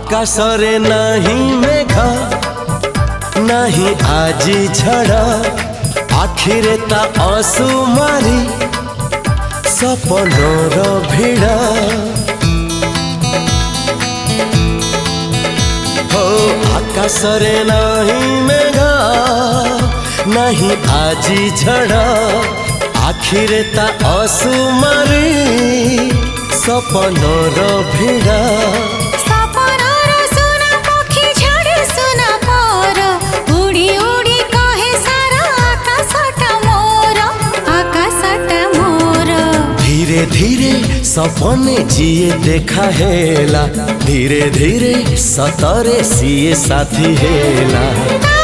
आकाशरे नहीं मेघ नहीं आजी झड़ आखिरे ता असुमारी सपनर भिड़ हो आकाशरे नहीं मेघ नहीं आजी झड़ आखिरे ता असुमारी सपनर भिड़ धीरे धीरे सपने जिए देखा हेला धीरे धीरे सतरे सीए साथी हेला।